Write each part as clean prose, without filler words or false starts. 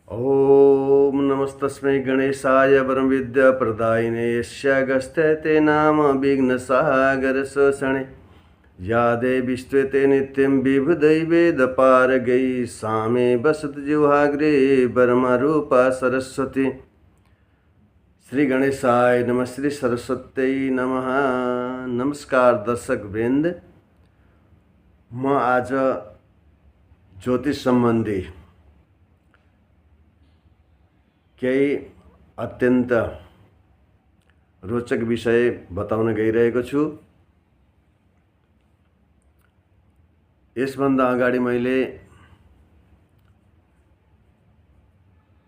ओम नमस्तस्मै गणेशाय परमविद्याप्रदायिने यस्यागस्त्यते नाम विघ्नसागरशोषणे या देवीस्त्वते नित्यं विभुदैवेदपारगै सा मे वसतजिह्वाग्रे परमरूपा सरस्वती। श्री गणेशाय नमः, श्री सरस्वत्यै नमः। नमस्कार दर्शक वृन्द, म आज ज्योतिष सम्बन्धी केही अत्यन्त रोचक विषय बताउन गइरहेको छु। यसभन्दा अगाडि मैले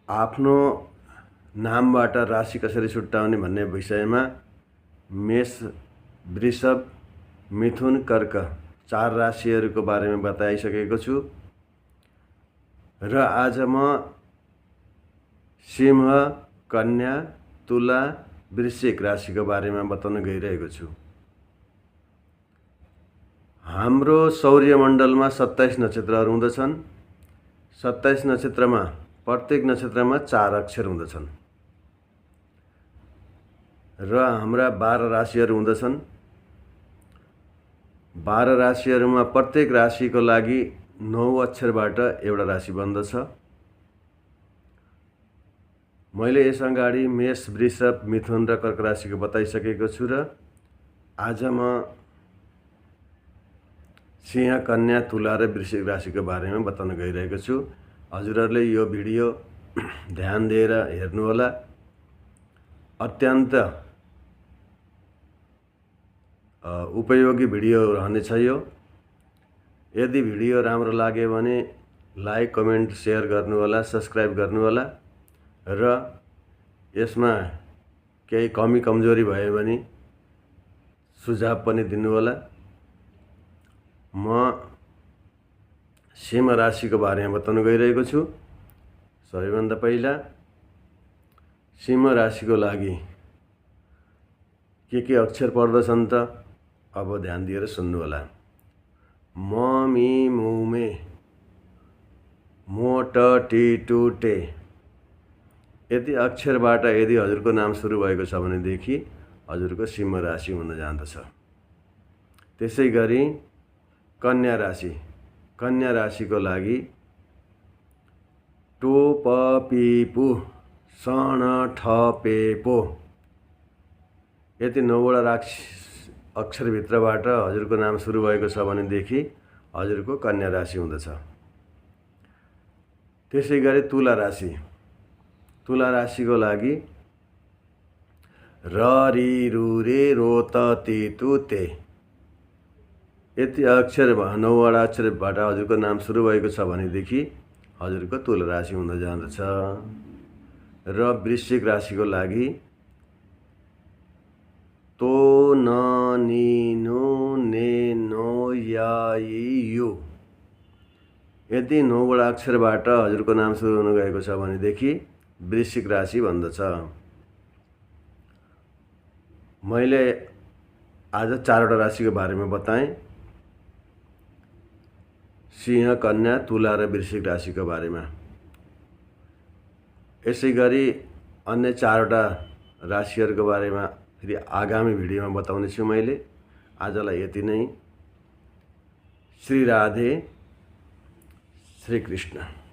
आफ्नो नामबाट राशि कसरी छुट्याउने भन्ने विषयमा मेष, वृषभ, मिथुन, कर्क 4 राशिहरूको बारेमा बताइसकेको छु र आज म सिंह, कन्या, तुला, वृश्चिक राशिको बारेमा बताउन गइरहेको छु। हाम्रो सौर्यमण्डलमा 27 नक्षत्रहरू हुँदछन्। 27 नक्षत्रमा प्रत्येक नक्षत्रमा 4 अक्षर हुँदछन् र हाम्रा 12 राशिहरू हुँदछन्। 12 राशिहरूमा प्रत्येक राशिको लागि 9 अक्षरबाट एउटा राशि बन्दछ। मैले यस अगाडि मेष, वृषभ, मिथुन र कर्क राशिको बताइसकेको छु र आज म सिंह, कन्या, तुला र वृश्चिक राशिको बारेमा बताउन गइरहेको छु। हजुरहरूले यो भिडियो ध्यान दिएर हेर्नुहोला। अत्यन्त उपयोगी भिडियो रहनेछ यो। यदि भिडियो राम्रो लाग्यो भने लाइक, कमेन्ट, सेयर गर्नुहोला, सब्सक्राइब गर्नुहोला र यसमा केही कमी कमजोरी भयो भने सुझाव पनि दिनुहोला। म सिंह राशिको बारेमा बताउन गइरहेको छु। सबैभन्दा पहिला सिंह राशिको लागि के अक्षर पर्दछन् त अब ध्यान दिएर सुन्नुहोला। म, मी, मु, मे, मो, ट, टी, टु, टे यति अक्षरबाट यदि हजुरको नाम सुरु भएको छ भनेदेखि हजुरको सिंह राशि हुन जान्दछ। त्यसै गरी कन्या राशि, कन्या राशिको लागि टो, प, पी, पु, स, ण, ठ, पे, पो यति 9वटा अक्षरभित्रबाट हजुरको नाम सुरु भएको छ भनेदेखि हजुरको कन्या राशि हुँदछ। त्यसै गरी तुला राशि, तुला राशिको लागि र, रि, रु, रे, रो, त, ति, तु, ते यति अक्षर 9वटा अक्षरबाट हजुरको नाम सुरु भएको छ भनेदेखि हजुरको तुला राशि हुन जान्दछ। र वृश्चिक राशिको लागि तो, न, नि, नु, ने, नो, या, इ, यु यदि 9वटा अक्षरबाट हजुरको नाम सुरु हुन गएको छ भनेदेखि वृश्चिक राशि भन्दछ। मैले आज 4वटा राशिको बारेमा बताएँ, सिंह, कन्या, तुला र वृश्चिक राशिको बारेमा। यसै गरी अन्य 4वटा राशिहरूको बारेमा फेरि आगामी भिडियोमा बताउने छु मैले। आजलाई यति नै। श्री राधे, श्री कृष्ण।